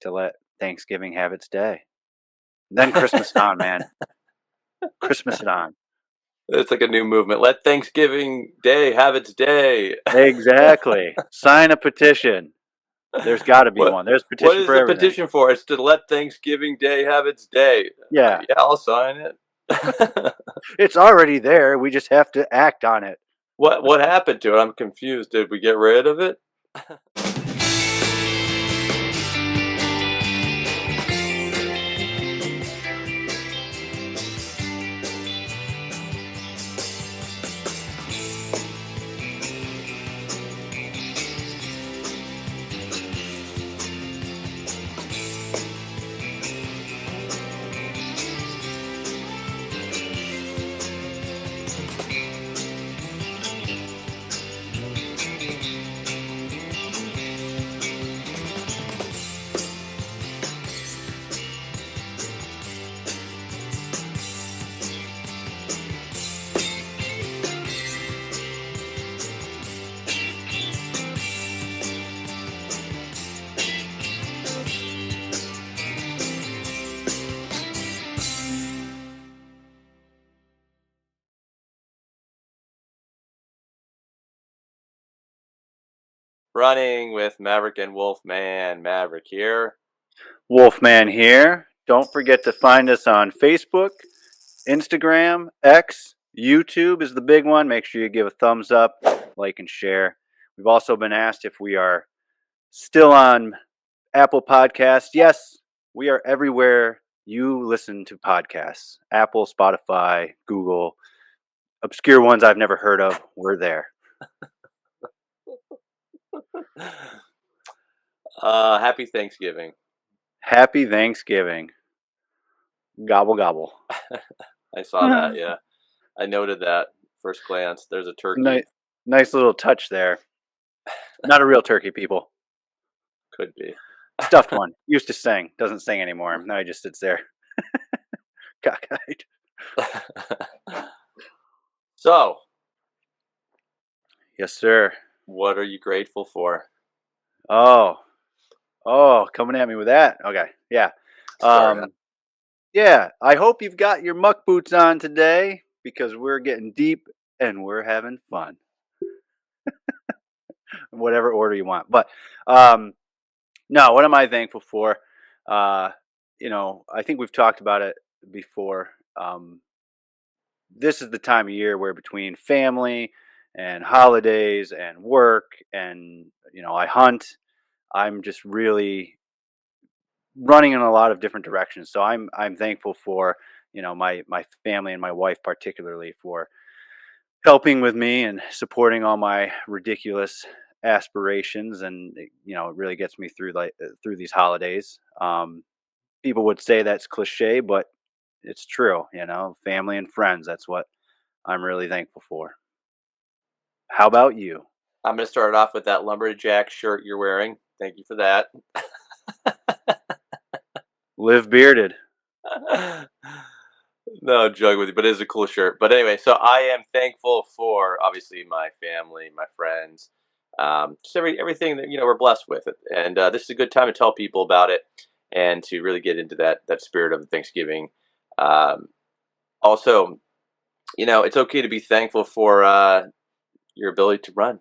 to let Thanksgiving have its day. Then Christmas on, man. Christmas it on. It's like a new movement. Let Thanksgiving Day have its day. Exactly. Sign a petition. There's got to be What one. There's a what petition is for the everything. petition for? It's to let Thanksgiving Day have its day. Yeah, Yeah, I'll sign it. it's already there. We just have to act on it. What happened to it? I'm confused. Did we get rid of it? Running with Maverick and Wolfman. Maverick here. Wolfman here. Don't forget to find us on Facebook, Instagram, X, YouTube is the big one. Make sure you give a thumbs up, like, and share. We've also been asked if we are still on Apple Podcasts. Yes, we are everywhere you listen to podcasts. Apple, Spotify, Google, obscure ones I've never heard of. We're there. Happy Thanksgiving. Happy Thanksgiving. Gobble, gobble. I saw that, yeah. I noted that first glance. There's a turkey. Nice little touch there. Not a real turkey, people. Could be. Stuffed one. Used to sing. Doesn't sing anymore. Now he just sits there. Cockeyed. So. Yes, sir. What are you grateful for? Oh, coming at me with that. Okay. Yeah. Yeah. I hope you've got your muck boots on today because we're getting deep and we're having fun. Whatever order you want. But no, what am I thankful for? I think we've talked about it before. This is the time of year where between family and holidays and work and I hunt, I'm just really running in a lot of different directions. So I'm thankful for my family and my wife particularly for helping with me and supporting all my ridiculous aspirations, and it really gets me through through these holidays. People would say that's cliche, but it's true. Family and friends, that's what I'm really thankful for. How about you? I'm going to start off with that lumberjack shirt you're wearing. Thank you for that. Live bearded. No, joking with you, but it is a cool shirt. But anyway, so I am thankful for obviously my family, my friends, just everything that we're blessed with, and this is a good time to tell people about it and to really get into that spirit of Thanksgiving. Also, it's okay to be thankful for your ability to run.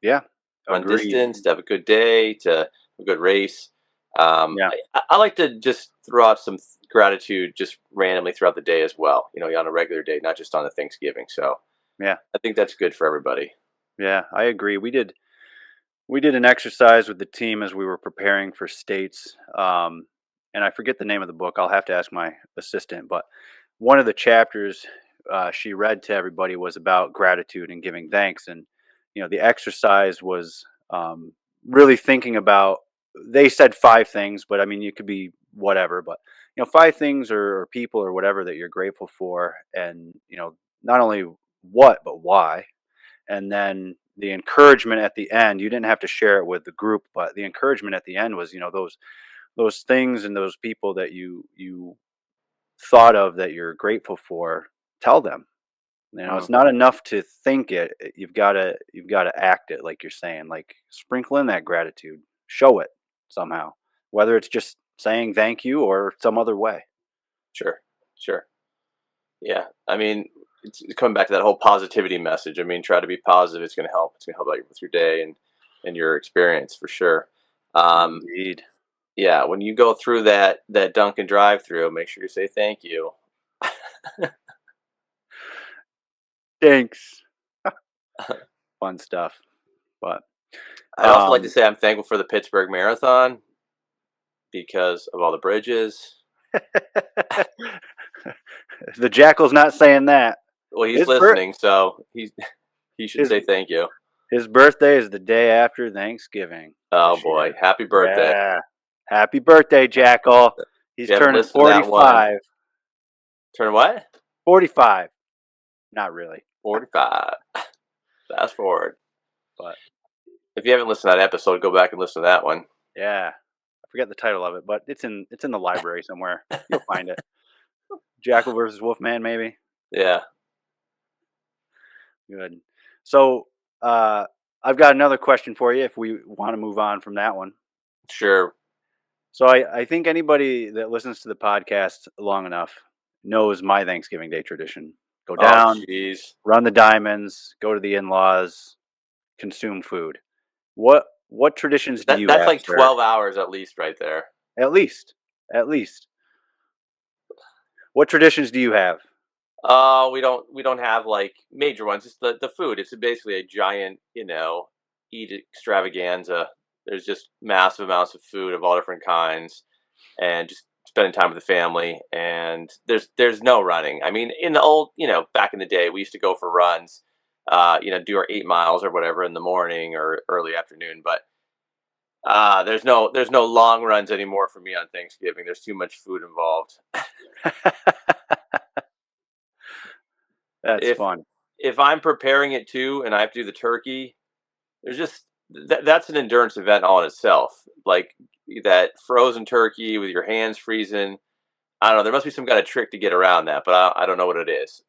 Yeah, run agreed. distance, to have a good day, to have a good race. Yeah. I like to just throw out some gratitude just randomly throughout the day as well, on a regular day, not just on the Thanksgiving. So Yeah. I think that's good for everybody. Yeah, I agree. We did an exercise with the team as we were preparing for states. And I forget the name of the book. I'll have to ask my assistant. But one of the chapters she read to everybody was about gratitude and giving thanks. And, the exercise was really thinking about, they said 5 things, but I mean, you could be whatever. But, 5 things or people or whatever that you're grateful for. And, not only what, but why. And then the encouragement at the end, you didn't have to share it with the group, but the encouragement at the end was, those things and those people that you thought of that you're grateful for, tell them. It's not enough to think it. You've got to act it, like you're saying, like sprinkle in that gratitude, show it somehow. whether it's just saying thank you or some other way. Sure, sure. Yeah, I mean, it's coming back to that whole positivity message. I mean, try to be positive. It's going to help. It's going to help out with your day and your experience for sure. Um, Indeed. yeah, when you go through that Dunkin' drive-through, make sure you say thank you. Thanks. Fun stuff. But I'd also like to um, say I'm thankful for the Pittsburgh Marathon because of all the bridges. the Jackal's not saying that. Well, he's His birth listening, so he should his say thank you. his birthday is the day after Thanksgiving Oh this boy, year. happy birthday! Yeah. Happy birthday, Jackal. If He's you haven't turning listened to that one, 45. turn what? 45. Not really, 45. Fast forward. but If you haven't listened to that episode, go back and listen to that one. yeah. I forget the title of it, but it's in the library somewhere. You'll find it. Jackal versus Wolfman, maybe. Yeah, Good. So, uh, I've got another question for you if we want to move on from that one. sure. So, I think anybody that listens to the podcast long enough knows my Thanksgiving Day tradition. Go Oh, down, jeez. run the diamonds, go to the in-laws, consume food. What traditions do you That's have, like sir? 12 hours at least, right there. At least, at least. What traditions do you have? We don't have like major ones. It's the food. It's basically a giant, eat extravaganza. There's just massive amounts of food of all different kinds, and just spending time with the family. And there's no running. I mean, in the old, back in the day, we used to go for runs. Do our 8 miles or whatever in the morning or early afternoon. But there's no long runs anymore for me on Thanksgiving. There's too much food involved. That's If fun. if I'm preparing it too, and I have to do the turkey, there's just that's an endurance event all in itself. Like that frozen turkey with your hands freezing. I don't know. There must be some kind of trick to get around that, but I don't know what it is.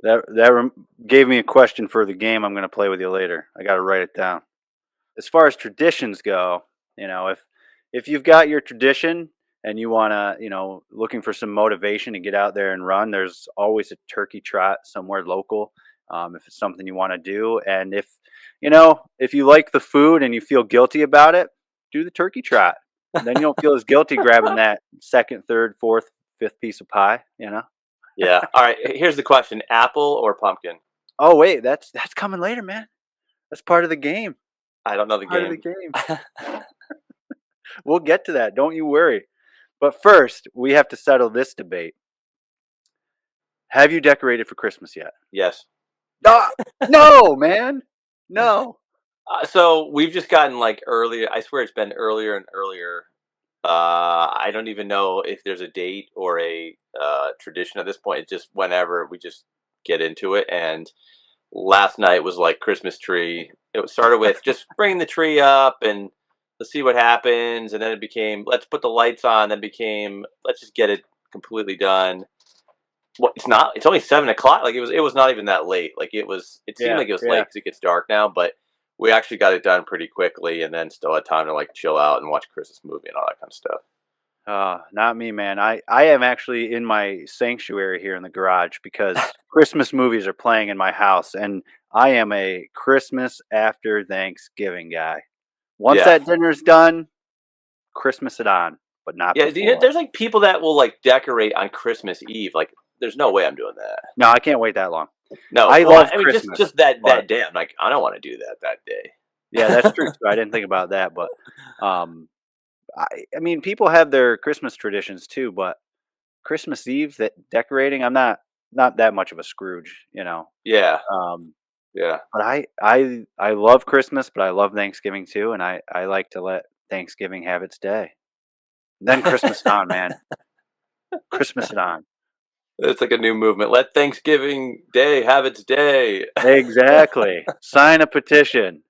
That gave me a question for the game I'm going to play with you later. I got to write it down. As far as traditions go, if you've got your tradition and you want to, looking for some motivation to get out there and run, there's always a turkey trot somewhere local. If it's something you want to do, and if you like the food and you feel guilty about it, do the turkey trot. Then you don't feel as guilty grabbing that second, third, fourth, fifth piece of pie. Yeah. All right. Here's the question: apple or pumpkin? Oh wait, that's coming later, man. That's part of the game. I don't know It's the part of the game. game. We'll get to that. Don't you worry. But first, we have to settle this debate. Have you decorated for Christmas yet? Yes. Ah, no, man. No. So we've just gotten like earlier. I swear it's been earlier and earlier. I don't even know if there's a date or a tradition at this point. It's just whenever we just get into it. And last night was like Christmas tree. It started with just bringing the tree up and let's see what happens, and then it became let's put the lights on. Then became let's just get it completely done. Well, it's not. It's only 7 o'clock. Like it was. It was not even that late. Like it was. It seemed Yeah, like it was late yeah. because it gets dark now. But we actually got it done pretty quickly, and then still had time to like chill out and watch a Christmas movie and all that kind of stuff. Not me, man. I am actually in my sanctuary here in the garage because Christmas movies are playing in my house, and I am a Christmas after Thanksgiving guy. Once Yeah, that dinner's done, Christmas it on, but not yeah. before. There's like people that will like decorate on Christmas Eve. Like, there's no way I'm doing that. No, I can't wait that long. No. I Well, love I mean, just Christmas, just that but that day. I'm like, I don't want to do that day. yeah, that's true too. I didn't think about that, but um, I mean, people have their Christmas traditions too, but Christmas Eve that decorating, I'm not that much of a Scrooge. Yeah, Um, yeah. but I love Christmas, but I love Thanksgiving too, and I like to let Thanksgiving have its day. Then Christmas it on, man. Christmas it on. It's like a new movement. Let Thanksgiving Day have its day. Exactly. Sign a petition.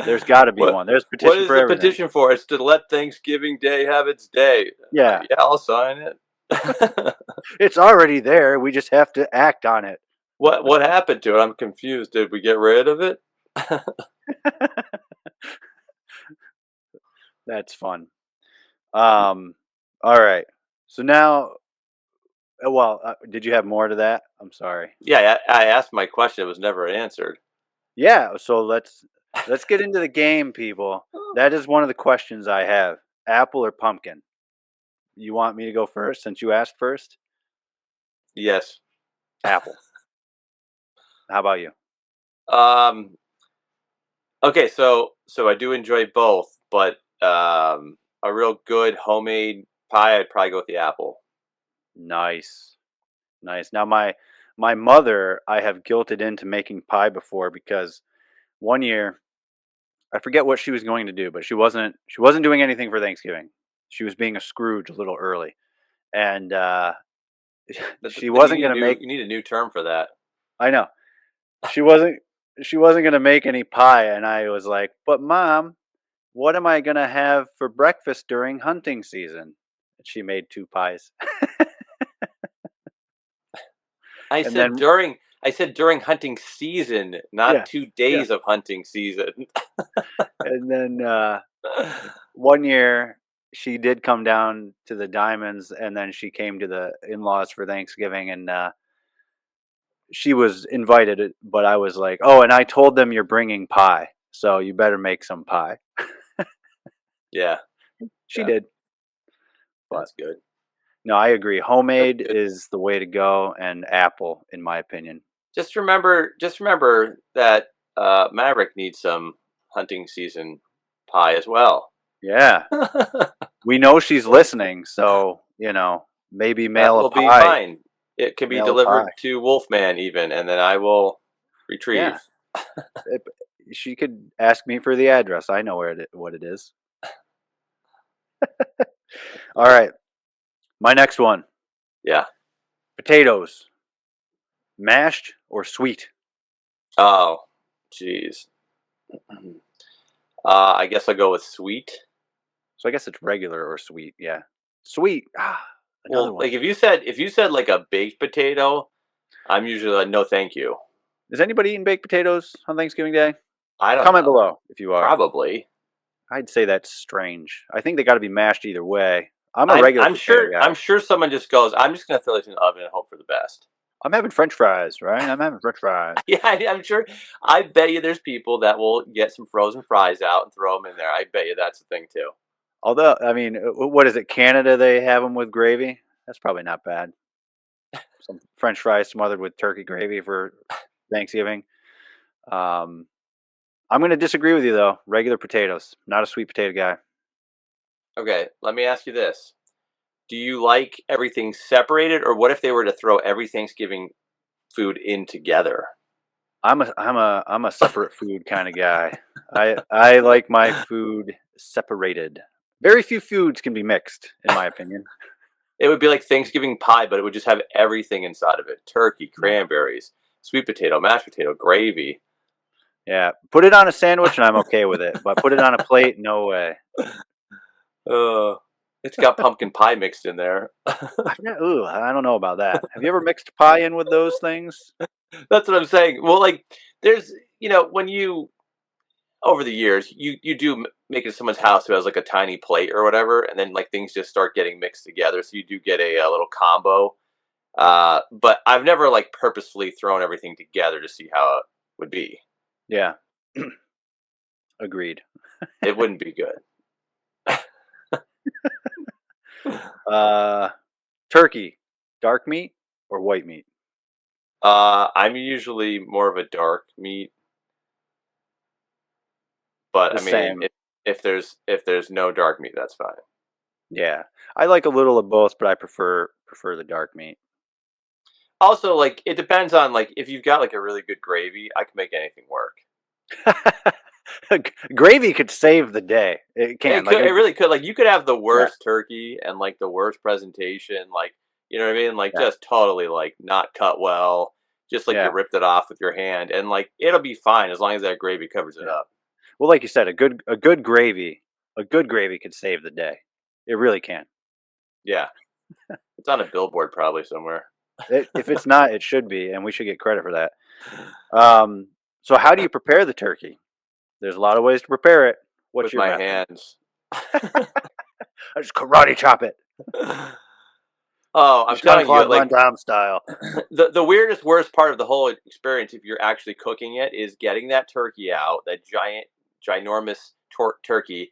There's got to be what one. There's a What petition is for the everything. petition for? It's to let Thanksgiving Day have its day. Yeah, Yeah, I'll sign it. it's already there. We just have to act on it. What happened to it? I'm confused. Did we get rid of it? That's fun. All right. So now, well, did you have more to that? I'm sorry. Yeah, I asked my question. It was never answered. Yeah. So let's get into the game, people. That is one of the questions I have. Apple or pumpkin? You want me to go first since you asked first? Yes. Apple. How about you? Um. Okay. So I do enjoy both, but a real good homemade pie, I'd probably go with the apple. Nice. Nice. Now my mother, I have guilted into making pie before because one year I forget what she was going to do, but she wasn't doing anything for Thanksgiving. She was being a Scrooge a little early, and she Then wasn't going to make. you need a new term for that. I know she wasn't she wasn't going to make any pie, and I was like, "But mom, what am I going to have for breakfast during hunting season?" And she made two pies, and then I said during hunting season, not yes, 2 days yes, of hunting season. and then one year she did come down to the Diamonds, and then she came to the in-laws for Thanksgiving, and she was invited, but I was like, "Oh, and I told them you're bringing pie, so you better make some pie." Yeah, She yeah, did, but that's good. no, I agree. That's Homemade good. is the way to go, and apple, in my opinion. Just remember that Maverick needs some hunting season pie as well. Yeah, we know she's listening, so maybe That mail a will be pie, fine. It can be mail a delivered pie. to Wolfman even, and then I will Yeah, retrieve. it, she could ask me for the address. I know what it is. That's All good. right, my next one: Yeah. potatoes, mashed or sweet. Oh, jeez. I guess I'll go with sweet. So I guess it's regular or sweet. Yeah, sweet. Another Well, one. like if you said like a baked potato, I'm usually like, no, thank you. Is anybody eating baked potatoes on Thanksgiving Day? I don't Comment know. below if you are. Probably. I'd say that's strange. I think they got to be mashed either way. I'm a regular potato guy. I'm sure someone just goes, I'm just gonna throw this in the oven and hope for the best. I'm having French fries, right? I'm having French fries. Yeah, I'm sure. I bet you there's people that will get some frozen fries out and throw them in there. I bet you that's the thing too. Although, I mean, what is it? Canada, they have them with gravy. That's probably not bad. Some French fries smothered with turkey gravy for Thanksgiving. Um, I'm going to disagree with you though. Regular potatoes, not a sweet potato guy. Okay, let me ask you this. Do you like everything separated, or what if they were to throw every Thanksgiving food in together? I'm a separate food kind of guy. I like my food separated. Very few foods can be mixed, in my opinion. It would be like Thanksgiving pie, but it would just have everything inside of it: turkey, Yeah. cranberries, sweet potato, mashed potato, gravy. Yeah. Put it on a sandwich and I'm okay with it, but put it on a plate, no way. Uh, it's got pumpkin pie mixed in there. I don't know about that. Have you ever mixed pie in with those things? That's what I'm saying. Well, like, there's, when you over the years, you do make it to someone's house who has like a tiny plate or whatever, and then like things just start getting mixed together, so you do get a little combo. But I've never like purposefully thrown everything together to see how it would be. Yeah. Agreed. It wouldn't be good. Uh, turkey, dark meat or white meat? I'm usually more of a dark meat, but The I mean, same. if there's no dark meat, that's fine. Yeah. I like a little of both, but I prefer the dark meat. Also, like it depends on like if you've got like a really good gravy, I can make anything work. Gravy could save the day. It can. It really could. Like you could have the Yeah, worst turkey and like the worst presentation, like you know what I mean, like yeah, just totally like not cut well, just like you yeah, ripped it off with your hand, and like it'll be fine as long as that gravy covers it yeah. up. Well, like you said, a good gravy could save the day. It really can. Yeah, it's on a billboard probably somewhere If it's not, it should be, and we should get credit for that. Um, so how do you prepare the turkey? There's a lot of ways to prepare it. What's with your my method? hands. I just karate chop it, Oh, I'm Jean telling you, Claude Van like Damme style. the weirdest, worst part of the whole experience, if you're actually cooking it, is getting that turkey out, that giant, ginormous turkey,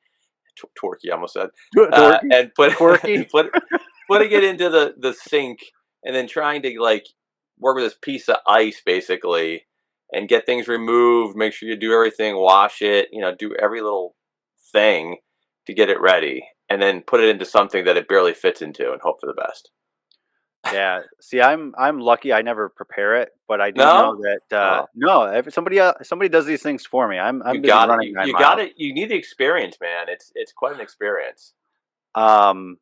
turkey, I almost said, Dorky, and quirky. putting it into the sink, and then trying to like work with this piece of ice, basically, and get things removed. Make sure you do everything, wash it, do every little thing to get it ready, and then put it into something that it barely fits into, and hope for the best. Yeah. See, I'm lucky. I never prepare it, but I do know No. that Oh. no, somebody does these things for me. I'm You busy got it. running You, 9 miles. You need the experience, man. It's quite an experience. Um,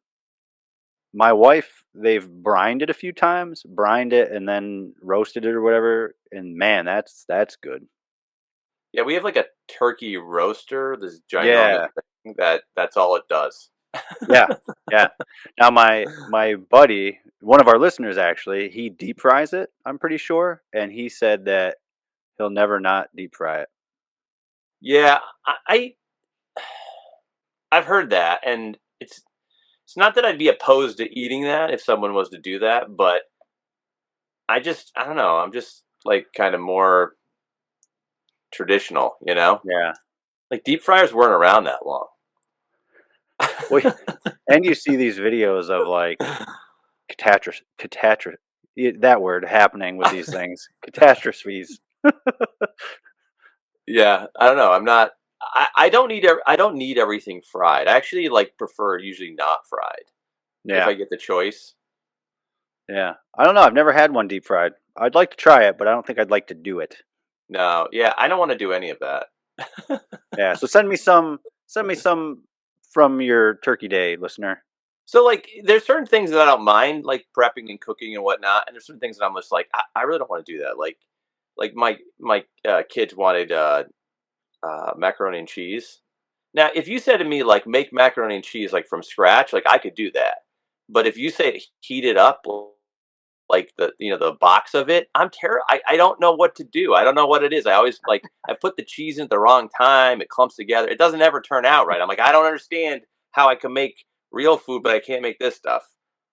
my wife, they've brined it a few times, brined it and then roasted it or whatever, and man, that's good. Yeah, we have like a turkey roaster, this ginormous Yeah, thing that's all it does. yeah, yeah. Now my buddy, one of our listeners actually, he deep fries it. I'm pretty sure, and he said that he'll never not deep fry it. Yeah, I've heard that, and it's not that I'd be opposed to eating that if someone was to do that, but I don't know. I'm just like kind of more traditional, you know. Yeah. Like deep fryers weren't around that long. Well, and you see these videos of like catastrophe, that word happening with these things, catastrophes. Yeah, I don't know. I'm not. I don't need. I don't need everything fried. I actually like prefer usually not fried if Yeah, I get the choice. yeah. I don't know. I've never had one deep fried. I'd like to try it, but I don't think I'd like to do it. No, yeah, I don't want to do any of that. Yeah. So send me some. Send me some from your Turkey Day, listener. So like, there's certain things that I don't mind, like prepping and cooking and whatnot, and there's certain things that I'm just like, I really don't want to do that. Like my kids wanted macaroni and cheese. Now, if you said to me like make macaroni and cheese like from scratch, like I could do that. But if you say heat it up, like the box of it, I don't know what to do. I don't know what it is. I always like I put the cheese in at the wrong time. It clumps together. It doesn't ever turn out right. I'm like, I don't understand how I can make real food, but I can't make this stuff.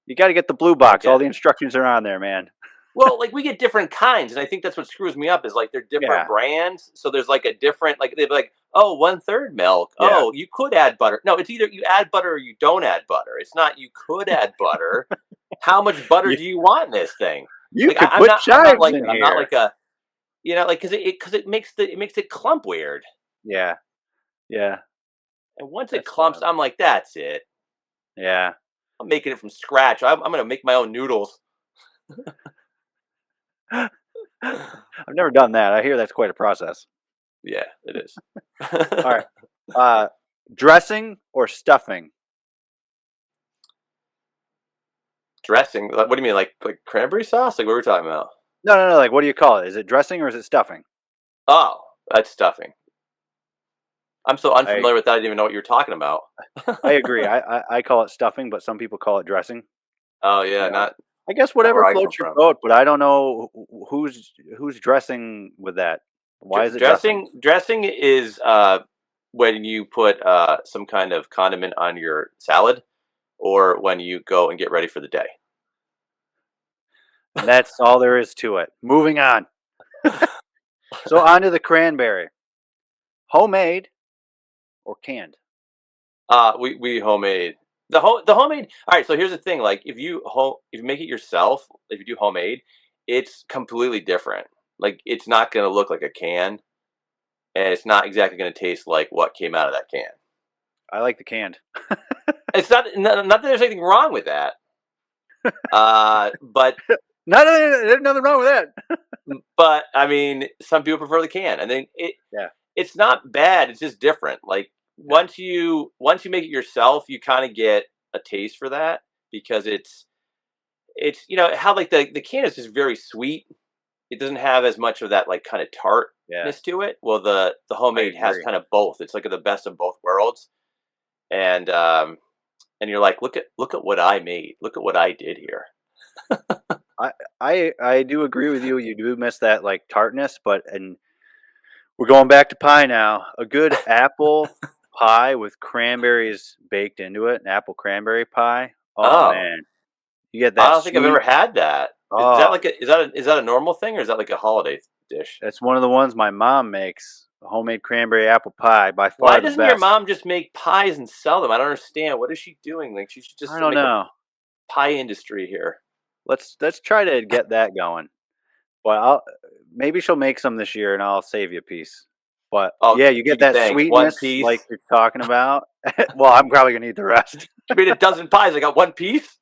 You got to get the blue I don't box. All get the it. instructions are on there, man. Well, like we get different kinds, and I think that's what screws me up is like they're different Yeah, brands. So there's like a different like they'd be like, oh, 1/3 milk. yeah. Oh, you could add butter. No, it's either you add butter or you don't add butter. It's not you could add butter. How much butter You do you want in this thing? you Like could I'm put not I'm not chives like in that. I'm not here. like a like because it makes it makes it clump weird. Yeah, yeah. And once it That's clumps, wild. I'm like, that's it. Yeah. I'm making it from scratch. I'm gonna make my own noodles. I've never done that. I hear that's quite a process. Yeah, it is. All right. Uh, dressing or stuffing? Dressing. What do you mean, like cranberry sauce? Like what are we talking about? No, no, no. Like, what do you call it? Is it dressing or is it stuffing? Oh, that's stuffing. I'm so I unfamiliar with that. I didn't even know what you were talking about. I agree. I call it stuffing, but some people call it dressing. Oh yeah, Uh, not I guess not whatever where I come floats your from. boat, but I don't know who's dressing with that. Why is it dressing? Dressing is when you put some kind of condiment on your salad, or when you go and get ready for the day. And that's all there is to it. Moving on. So on to the cranberry. Homemade or canned? We homemade the homemade. All right, so here's the thing: like if you make it yourself, if you do homemade, it's completely different. Like it's not gonna look like a can, and it's not exactly gonna taste like what came out of that can. I like the canned. It's not that there's anything wrong with that, but There's nothing wrong with that. I mean, some people prefer the can, and then Yeah, it's not bad. It's just different. Like yeah, once you make it yourself, you kind of get a taste for that because it's how like the can is just very sweet. It doesn't have as much of that like kind of yeah. tartness to it. Well, the I homemade has agree. kind of both. It's like the best of both worlds, and and you're like, look at what I made. Look at what I did here. I I do agree with you. You do miss that like tartness, but and we're going back to pie now. A good apple pie with cranberries baked into it, an apple cranberry pie. Oh Oh, man, you get I that don't think I've ever sweet. had that. Is that Oh, like is that a normal thing or is that like a holiday dish? that's one of the ones my mom makes. A homemade cranberry apple pie, by Why far the doesn't your best. mom just make pies and sell them? I don't understand. What is she doing? Like she should I just don't make a know. pie industry here. Let's try to get that going. But I'll maybe she'll make some this year, and I'll save you a piece. But Oh, yeah, you get gee, that thanks. One sweetness like piece. you're talking about. Well, I'm probably gonna eat the rest. She made a dozen pies. I got one piece.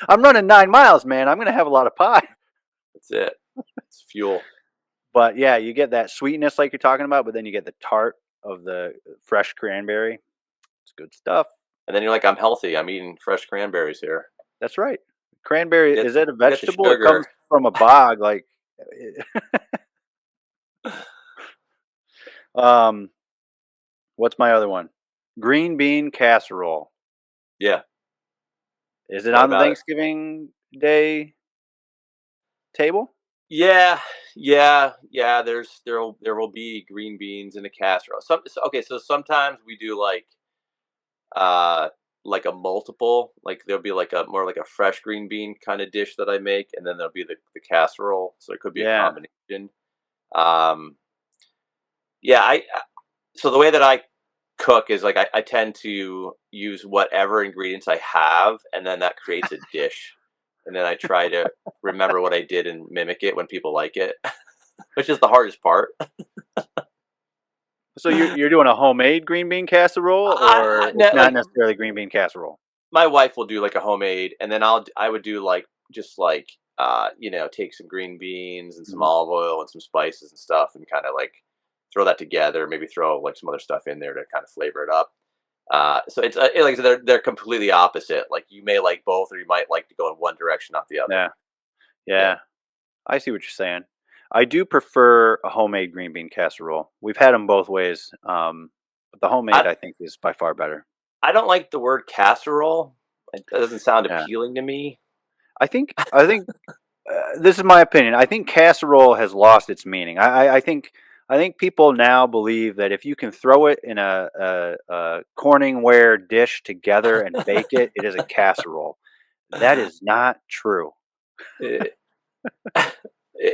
I'm running 9 miles, man. I'm gonna have a lot of pie. That's it. It's fuel. But yeah, you get that sweetness like you're talking about, but then you get the tart of the fresh cranberry. It's good stuff. And then you're like, I'm healthy. I'm eating fresh cranberries here. That's right. Cranberry, Get is that a get the vegetable? It comes sugar. from a bog. Like, um, what's my other one? Green bean casserole. Yeah. Is it What on the about it? Thanksgiving Day table? Yeah, yeah. There will be green beans in a casserole. Okay, so sometimes we do uh like a multiple. Like there'll be like a more like a fresh green bean kind of dish that I make, and then there'll be the casserole. So it could be a Yeah. combination. Um, yeah, so the way that I cook is like I tend to use whatever ingredients I have, and then that creates a dish. And then I try to remember what I did and mimic it when people like it, which is the hardest part. So you're doing a homemade green bean casserole, or it's No, not like necessarily green bean casserole? my wife will do like a homemade, and then I would do like just like take some green beans and some Mhm. olive oil and some spices and stuff, and kind of like throw that together. Maybe throw like some other stuff in there to kind of flavor it up. So it's like I said, they're completely opposite. Like you may like both, or you might like to go in one direction, not the other. Yeah. Yeah. Yeah. I see what you're saying. I do prefer a homemade green bean casserole. We've had them both ways, but the homemade I I think is by far better. I don't like the word casserole. That doesn't sound Yeah. appealing to me. I think this is my opinion. I think casserole has lost its meaning. I think people now believe that if you can throw it in a Corningware dish together and bake it, it is a casserole. That is not true. Eh,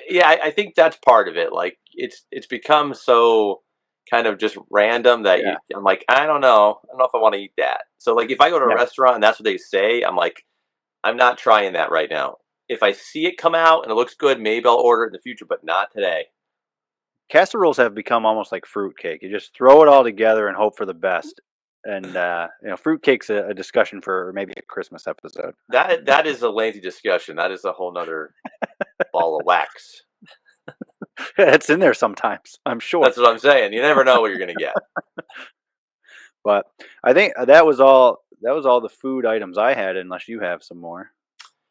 yeah, I think that's part of it. Like it's become so kind of just random that Yeah. I'm like, I don't know if I want to eat that. So like if I go to a Yeah. restaurant and that's what they say, I'm like, I'm not trying that right now. If I see it come out and it looks good, maybe I'll order it in the future, but not today. Casseroles have become almost like fruitcake. You just throw it all together and hope for the best. And fruitcake's a discussion for maybe a Christmas episode. That is a lengthy discussion. That is a whole nother ball of wax. It's in there sometimes, I'm sure. That's what I'm saying. You never know what you're gonna get. But I think that was all the food items I had, unless you have some more.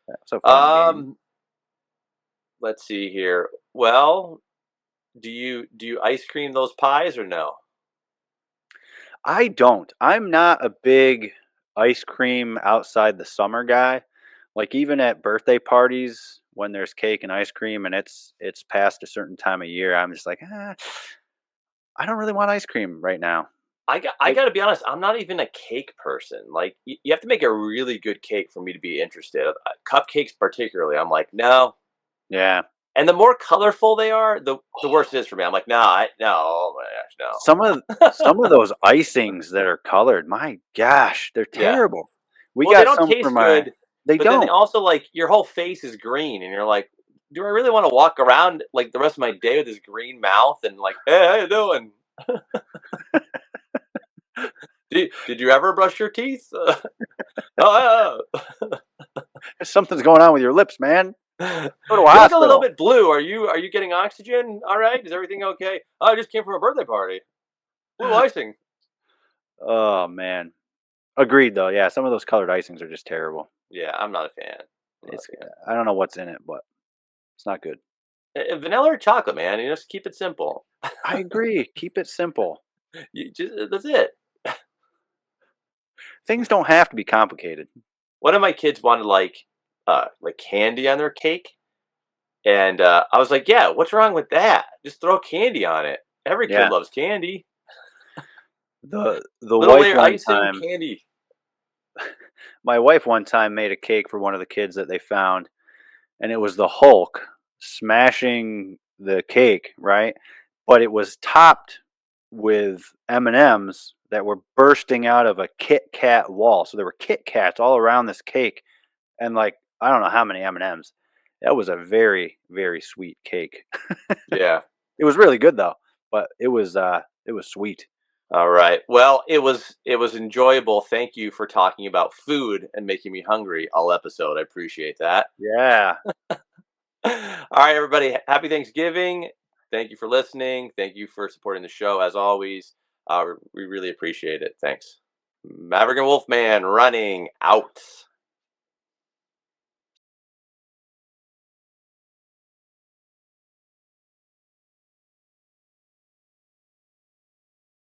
That's a fun game. Um, let's see here. Well, do you ice cream those pies or no? I don't. I'm not a big ice cream outside the summer guy. Like even at birthday parties when there's cake and ice cream and it's past a certain time of year, I'm just like, I don't really want ice cream right now. I Like, got to be honest. I'm not even a cake person. Like you have to make a really good cake for me to be interested. Cupcakes, particularly, I'm like no. yeah. And the more colorful they are, the worse it is for me. I'm like no, oh my Some of gosh, no. those icings that are colored, my gosh, they're Yeah. terrible. We Well, they got don't some for taste my good, they but then they don't. also like your whole face is green, and you're like, do I really want to walk around like the rest of my day with this green mouth and like, hey, how you doing? Did you ever brush your teeth? Oh, Something's going on with your lips, man. yeah. Go to a You look a little hospital. bit blue. Are you getting oxygen? All right, is everything okay? Oh, I just came from a birthday party. Blue icing. Oh man. Agreed though. Yeah, some of those colored icings are just terrible. Yeah, I'm not a fan. I'm not It's a fan. I don't know what's in it, but it's not good. Vanilla or chocolate, man. You just keep it simple. I agree. Keep it simple. That's it. Things don't have to be complicated. One of my kids wanted like candy on their cake, and I was like, "Yeah, what's wrong with that? Just throw candy on it. Every kid Yeah. loves candy." The Little wife layer one icing, time candy. my wife one time made a cake for one of the kids that they found, and it was the Hulk smashing the cake, right? But it was topped with M&Ms that were bursting out of a Kit Kat wall. So there were Kit Kats all around this cake, and like I don't know how many M&Ms. That was a very very sweet cake. Yeah. It was really good though, but it was sweet. All right. Well, it was enjoyable. Thank you for talking about food and making me hungry all episode. I appreciate that. Yeah. All right, everybody. Happy Thanksgiving. Thank you for listening. Thank you for supporting the show as always. We really appreciate it. Thanks. Maverick and Wolfman running out.